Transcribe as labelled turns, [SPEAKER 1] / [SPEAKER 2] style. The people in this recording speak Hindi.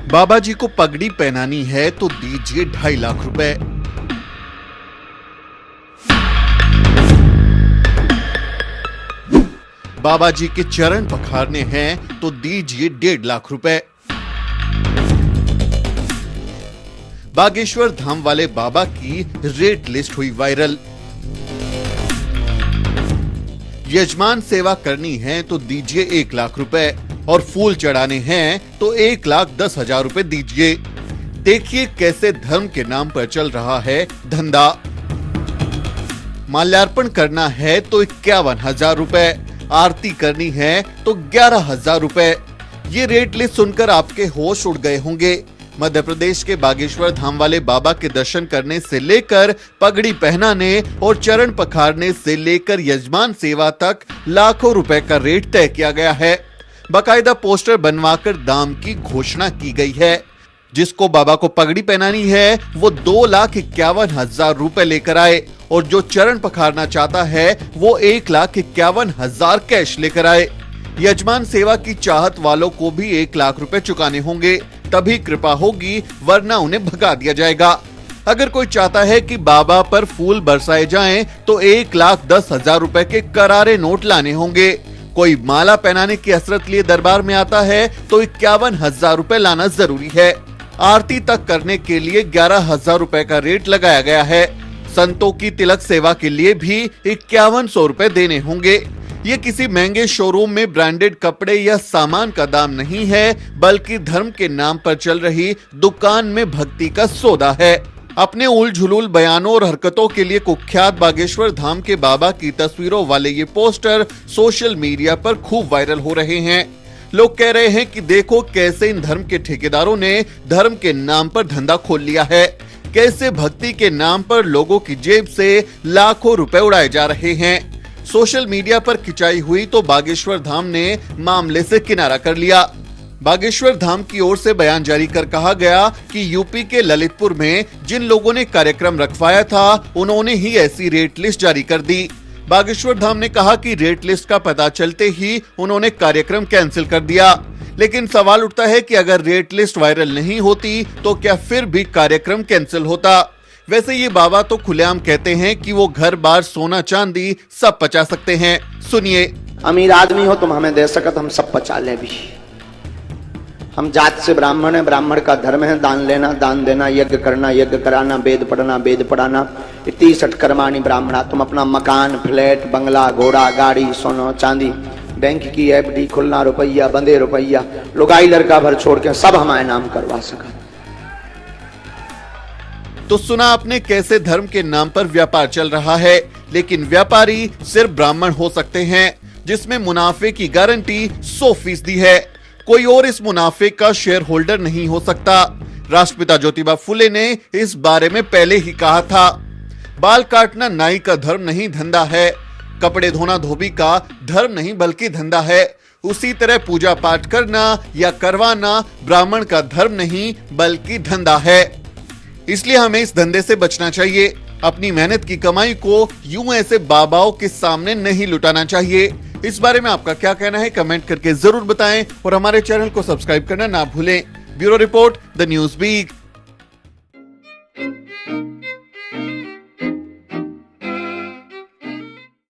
[SPEAKER 1] बाबा जी को पगड़ी पहनानी है तो दीजिए 2.5 लाख रुपए। बाबा जी के चरण पखारने हैं तो दीजिए 1.5 लाख रुपए। बागेश्वर धाम वाले बाबा की रेट लिस्ट हुई वायरल। यजमान सेवा करनी है तो दीजिए 1 लाख रुपए और फूल चढ़ाने हैं तो 1,10,000 रुपए दीजिए। देखिए कैसे धर्म के नाम पर चल रहा है धंधा। माल्यार्पण करना है तो 51,000 रुपए, आरती करनी है तो 11,000 रुपए। ये रेट लिस्ट सुनकर आपके होश उड़ गए होंगे। मध्य प्रदेश के बागेश्वर धाम वाले बाबा के दर्शन करने से लेकर पगड़ी पहनाने और चरण पखारने से लेकर यजमान सेवा तक लाखों रुपए का रेट तय किया गया है। बाकायदा पोस्टर बनवाकर दाम की घोषणा की गई है। जिसको बाबा को पगड़ी पहनानी है वो 2,51,000 रुपए लेकर आए और जो चरण पखारना चाहता है वो 1,51,000 कैश लेकर आए। यजमान सेवा की चाहत वालों को भी 1 लाख रुपए चुकाने होंगे, तभी कृपा होगी, वरना उन्हें भगा दिया जाएगा। अगर कोई चाहता है कि बाबा पर फूल बरसाए जाएं, तो 1,10,000 रुपए के करारे नोट लाने होंगे। कोई माला पहनाने की हसरत लिए दरबार में आता है तो 51,000 रुपए लाना जरूरी है। आरती तक करने के लिए 11,000 रुपए का रेट लगाया गया है। संतों की तिलक सेवा के लिए भी 5,100 रुपए देने होंगे। ये किसी महंगे शोरूम में ब्रांडेड कपड़े या सामान का दाम नहीं है, बल्कि धर्म के नाम पर चल रही दुकान में भक्ति का सौदा है। अपने उल झुलूल बयानों और हरकतों के लिए कुख्यात बागेश्वर धाम के बाबा की तस्वीरों वाले ये पोस्टर सोशल मीडिया पर खूब वायरल हो रहे हैं। लोग कह रहे हैं कि देखो कैसे इन धर्म के ठेकेदारों ने धर्म के नाम पर धंधा खोल लिया है, कैसे भक्ति के नाम पर लोगों की जेब से लाखों रुपए उड़ाए जा रहे हैं। सोशल मीडिया पर खिंचाई हुई तो बागेश्वर धाम ने मामले से किनारा कर लिया। बागेश्वर धाम की ओर से बयान जारी कर कहा गया कि यूपी के ललितपुर में जिन लोगों ने कार्यक्रम रखवाया था उन्होंने ही ऐसी रेट लिस्ट जारी कर दी। बागेश्वर धाम ने कहा कि रेट लिस्ट का पता चलते ही उन्होंने कार्यक्रम कैंसिल कर दिया। लेकिन सवाल उठता है कि अगर रेट लिस्ट वायरल नहीं होती तो क्या फिर भी कार्यक्रम कैंसिल होता। वैसे ये बाबा तो खुलेआम कहते हैं कि वो घर बार सोना चांदी सब पचा सकते हैं। सुनिए।
[SPEAKER 2] अमीर आदमी हो तुम हमें दे सकत, हम सब पचा ले भी। हम जात से ब्राह्मण है, ब्राह्मण का धर्म है दान लेना दान देना, यज्ञ करना यज्ञ कराना, वेद पढ़ना वेद पढ़ाना, 33 कर्माणि ब्राह्मणा। तुम अपना मकान, फ्लैट, बंगला, घोड़ा, गाड़ी, सोना चांदी, बैंक की एफडी, खुलना रुपया, बंदे रुपया, लुगाई लड़का भर छोड़ के सब हमारे नाम करवा सका।
[SPEAKER 1] तो सुना आपने कैसे धर्म के नाम पर व्यापार चल रहा है, लेकिन व्यापारी सिर्फ ब्राह्मण हो सकते हैं, जिसमें मुनाफे की गारंटी 100% है। कोई और इस मुनाफे का शेयर होल्डर नहीं हो सकता। राष्ट्रपिता ज्योतिबा फुले ने इस बारे में पहले ही कहा था। बाल काटना नाई का धर्म नहीं धंधा है, कपड़े धोना धोबी का धर्म नहीं बल्कि धंधा है। उसी तरह पूजा पाठ करना या करवाना ब्राह्मण का धर्म नहीं बल्कि धंधा है। इसलिए हमें इस धंधे से बचना चाहिए। अपनी मेहनत की कमाई को यूं ऐसे बाबाओं के सामने नहीं लुटाना चाहिए। इस बारे में आपका क्या कहना है कमेंट करके जरूर बताएं और हमारे चैनल को सब्सक्राइब करना ना भूलें। Bureau report, the news beat.